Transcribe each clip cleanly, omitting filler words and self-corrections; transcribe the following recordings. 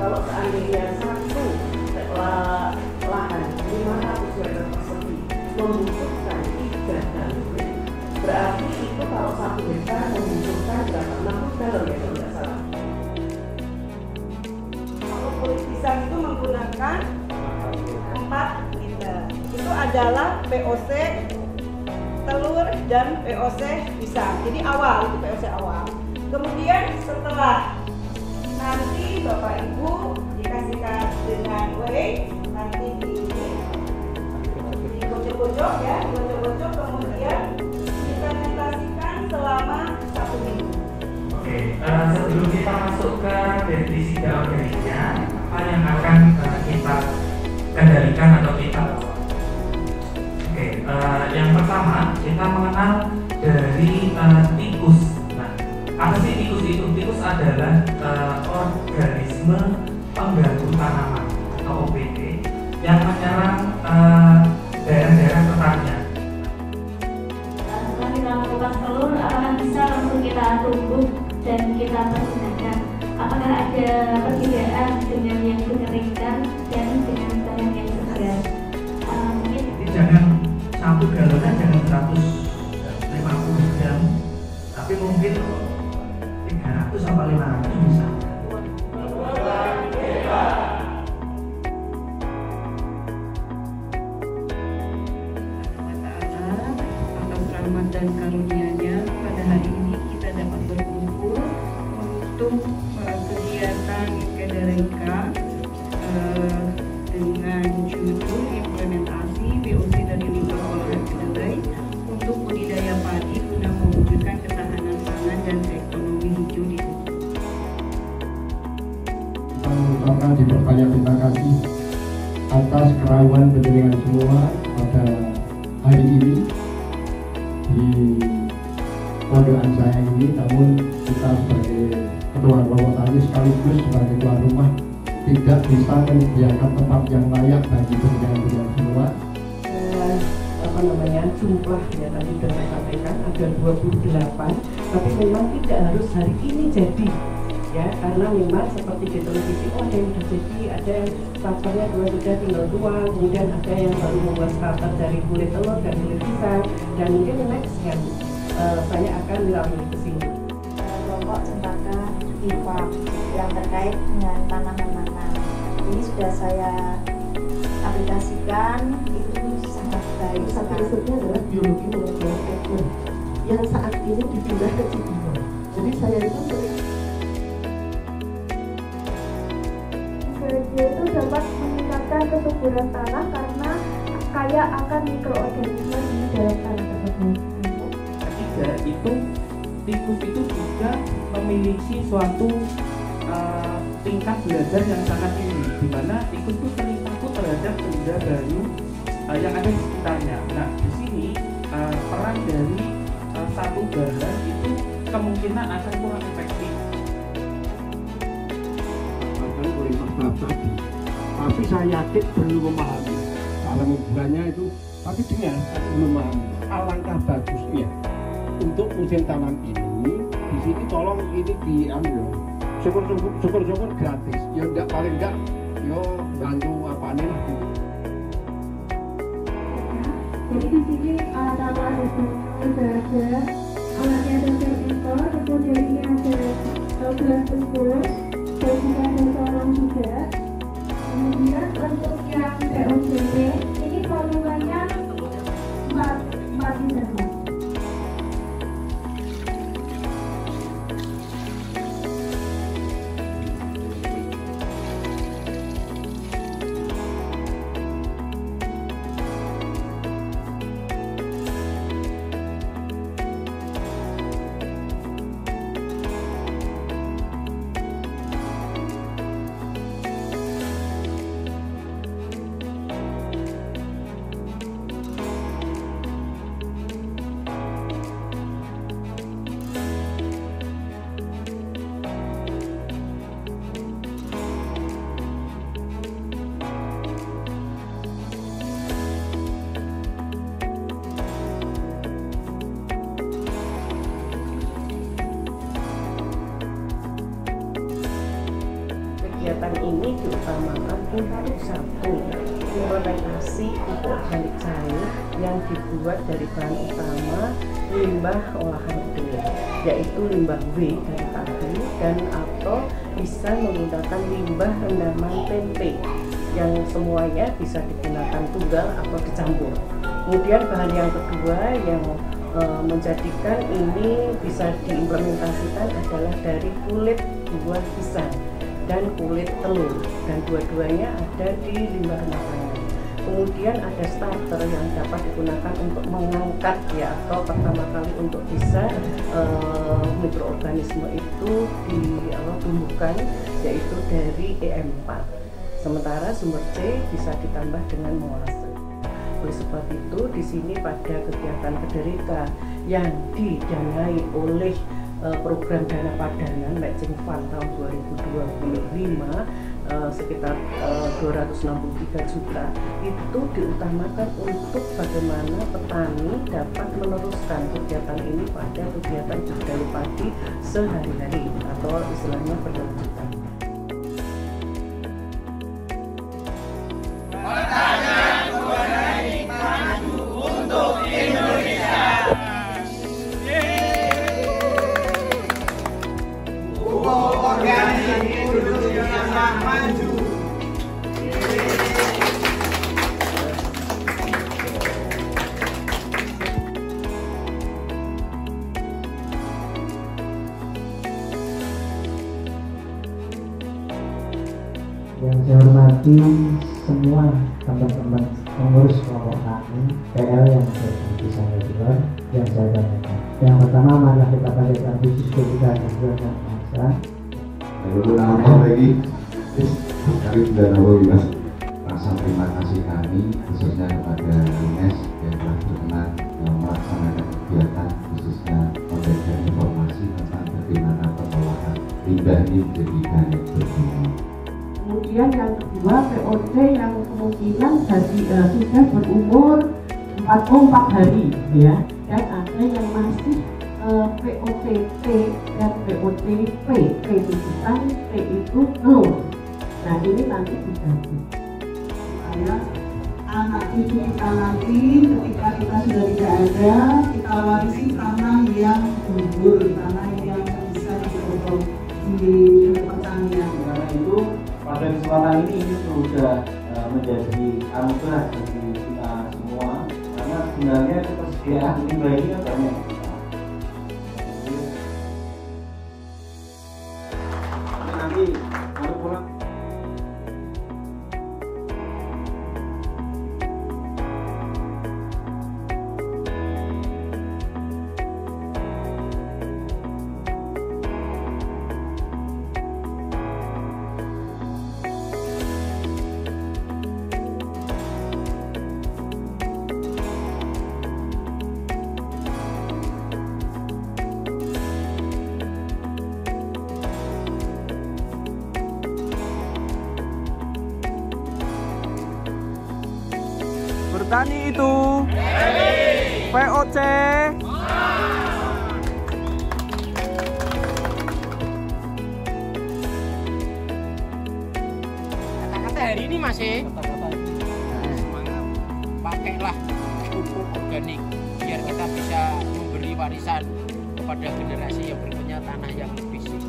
kalau seandainya satu lahan 500 meter persegi membutuhkan 3 galon, berarti itu kalau 1 hektar membutuhkan berapa? 60 galon ya kalau tidak salah. Kalau kulit pisang itu menggunakan 4 liter. Itu adalah VOC telur dan VOC pisang. Jadi awal, itu VOC awal. Kemudian setelah nanti Bapak Ibu dikasihkan dengan whey, nanti digocok-gocok ya, digocok-gocok, kemudian difermentasikan selama 1 minggu. Oke, sebelum kita masuk ke pestisida organiknya, apa yang akan kita kendalikan atau kita bawa? Oke, yang pertama kita mengenal dari tikus. Nah, apa sih tikus itu? Tikus adalah organisme pengganggu tanaman atau OPT yang menyerang daerah-daerah pertanian. Setelah kita melakukan telur, apakah bisa langsung kita tumbuk dan kita persinakan? Apakah ada perbedaan dengan yang dikeringkan dan dengan bahan yang segar? Mungkin Jangan 1 galon kan jangan 150 gram, tapi mungkin 300 sampai 500 bisa. Atas rahmat dan karunia-Nya, pada hari ini kita dapat berkumpul untuk kegiatan Kederenka dengan judul implementasi VOC dari Limbah Olahan Kedelai untuk budidaya padi guna mewujudkan ketahanan pangan dan ekonomi hijau di desa. Kita mengucapkan diperbanyak terima kasih atas kerawan penjenengan semua pada hari ini di pondokan saya ini. Namun kita sebagai ketua kelompok tani sekaligus sebagai tuan rumah tidak bisa menyediakan tempat yang layak bagi penjenengan semua. Jumlah ya tadi sudah saya sampaikan ada 28, tapi memang tidak harus hari ini jadi ya, karena memang seperti di televisi ada yang sudah jadi, ada yang starternya sudah tinggal tuang, kemudian ada yang baru membuat starter dari kulit telur dan kulit pisang, dan mungkin next yang saya akan dilalui ke sini. kelompok cempaka IFA yang terkait dengan tanaman nanam. Ini sudah saya aplikasikan, itu sangat baik. Satu risetnya adalah biologi molekuler ekor yang saat ini dipindah ke Cibinong. Jadi saya itu sering itu dapat meningkatkan kesuburan tanah karena kaya akan mikroorganisme di dalam tanah tersebut. Ketiga, itu tikus itu juga memiliki suatu tingkat belajar yang sangat tinggi, di mana tikus itu sering takut terhadap benda baru yang ada di sekitarnya. Nah, di sini peran dari satu bahan itu kemungkinan akan kurang efektif. Oleh Mas tadi, tapi saya yakin belum memahami cara membuatnya itu. Tapi dengar, saya belum memahami. Alangkah bagusnya untuk musim tanam ini di sini tolong ini diambil. Syukur-syukur gratis. Ya enggak, paling enggak, yo bantu apa nih lah gitu. Jadi di sini alat-alat sudah ada, alatnya ada vertikal, kemudian ini ada gelas ukur, dan juga ada sorong juga. Kemudian untuk yang POCD ini volumenya 4 liter. kegiatan ini diutamakan untuk satu, implementasi pupuk organik cair yang dibuat dari bahan utama limbah olahan kedelai, yaitu limbah W dari padi dan atau bisa menggunakan limbah rendaman tempe yang semuanya bisa digunakan tunggal atau dicampur. Kemudian bahan yang kedua yang menjadikan ini bisa diimplementasikan adalah dari kulit buah pisang dan kulit telur, dan dua-duanya ada di limbah rumah tangga. Kemudian ada starter yang dapat digunakan untuk mengangkat ya, atau pertama kali untuk bisa mikroorganisme itu ditumbuhkan, yaitu dari EM4. Sementara sumber C bisa ditambah dengan molase. Oleh sebab itu di sini pada kegiatan Kedereka yang didanai oleh program dana padanan Matching Fund tahun 2025 sekitar 263 juta itu diutamakan untuk bagaimana petani dapat meneruskan kegiatan ini pada kegiatan budidaya padi sehari-hari atau istilahnya berkelanjutan. Yang saya hormati semua teman-teman pengurus kelompok kami PL yang ada di sana juga yang saya tanyakan. Yang pertama, marilah kita panjatkan puji syukur kita kepada Maha. Lalu nama lagi, kami sudah tahu mas. Rasa terima kasih kami khususnya kepada Ines yang telah berkenan melaksanakan kegiatan khususnya memberikan informasi tentang bagaimana pengolahan limbah ini menjadi bahan yang berguna. Kemudian yang kedua, POC yang kemungkinan sudah berumur 44 hari ya, dan ada yang masih POCT dan POCP. P itu bukan, P itu telur. Nah ini nanti diganti. Anak cucu kita nanti ketika kita sudah tidak ada, kita warisi tanah yang subur, tanah yang bisa dipotong di pertanian. Karena itu pada kesempatan ini sudah menjadi anugerah bagi kita semua, karena sebenarnya ketersediaan limbah ini banyak. Nanti baru pulang. Bertani itu POC kata-kata hari ini masih semangat pakailah pupuk organik biar kita bisa memberi warisan kepada generasi yang berikutnya tanah yang lebih sehat.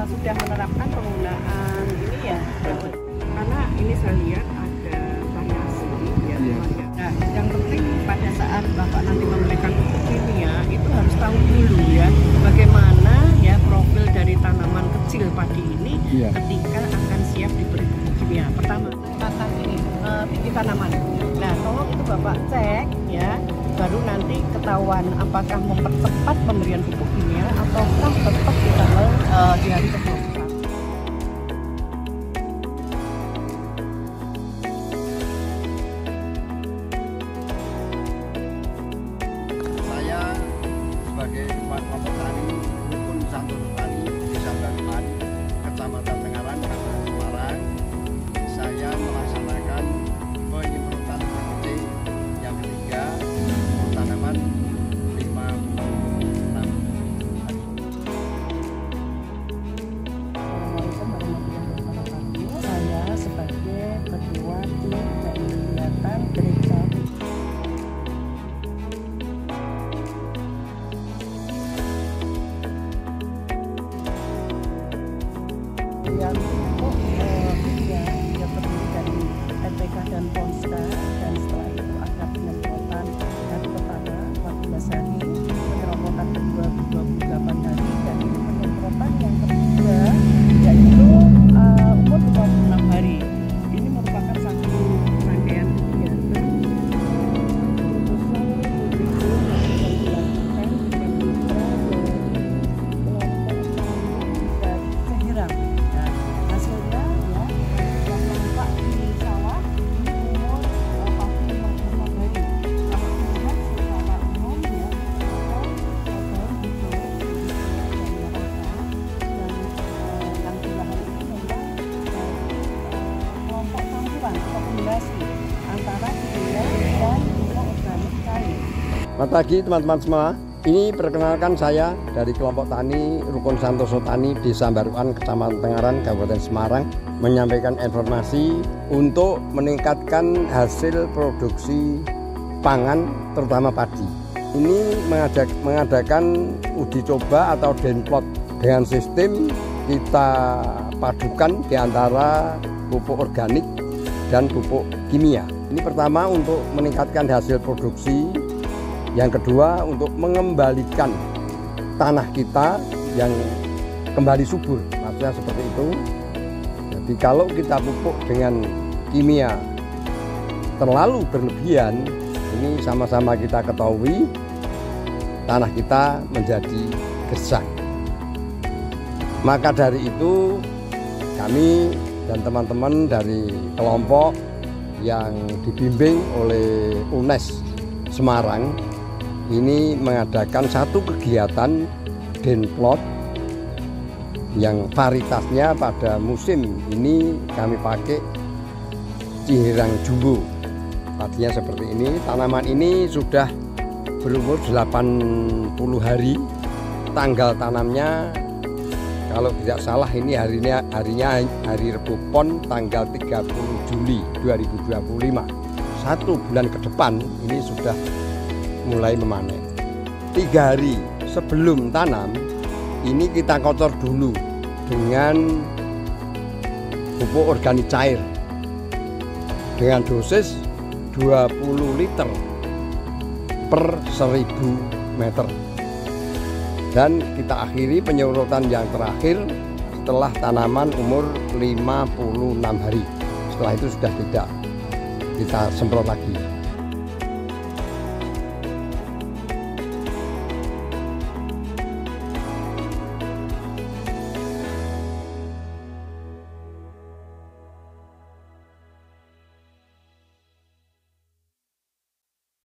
sudah menerapkan penggunaan ini ya, karena ini saya lihat ada variasi ya. Nah, yang penting pada saat Bapak nanti memberikan pupuk kimia itu harus tahu dulu ya bagaimana ya profil dari tanaman kecil padi ini ketika akan siap diberi pupuk kimia. Pertama, tata ini tinggi tanaman. Nah, tolong itu Bapak cek ya, baru nanti ketahuan apakah mempercepat pemberian pupuk kimia ataukah tetap di tanggal di hari ke-21. Saya sebagai Kepala Kelompok Tani Rukun Santoso Tani Desa Baruan, Kecamatan Tengaran, Kabupaten Semarang, saya melaksanakan penyemprotan PPC yang ketiga tanaman 56 hari. Saya sebagai ketua tim dari kegiatan gereja yang untuk ya terdiri dari MPK dan Ponska, dan setelah itu ada penyemprotan dari pertama 14 hari, penyemprotan kedua 28 hari, dan ini penyemprotan yang ketiga yaitu umur 26 hari. Ini merupakan satu rangkaian kegiatan Selamat pagi teman-teman semua. Ini perkenalkan saya dari kelompok tani Rukun Santoso Tani Desa Baruan, Kecamatan Tengaran, Kabupaten Semarang, menyampaikan informasi untuk meningkatkan hasil produksi pangan terutama padi. Ini mengadakan uji coba atau denplot dengan sistem kita padukan di antara pupuk organik dan pupuk kimia. Ini pertama untuk meningkatkan hasil produksi, yang kedua untuk mengembalikan tanah kita yang kembali subur, maksudnya seperti itu. Jadi kalau kita pupuk dengan kimia terlalu berlebihan, ini sama-sama kita ketahui tanah kita menjadi gersang. Maka dari itu kami dan teman-teman dari kelompok yang dibimbing oleh UNES Semarang ini mengadakan satu kegiatan denplot yang varietasnya pada musim ini kami pakai Cihirang Jumbo. Tadinya seperti ini. Tanaman ini sudah berumur 80 hari. Tanggal tanamnya kalau tidak salah ini harinya hari Rebu Pon tanggal 30 Juli 2025. 1 bulan ke depan ini sudah mulai memanen. 3 hari sebelum tanam ini kita kotor dulu dengan pupuk organik cair dengan dosis 20 liter per 1000 meter, dan kita akhiri penyemprotan yang terakhir setelah tanaman umur 56 hari. Setelah itu sudah tidak kita semprot lagi.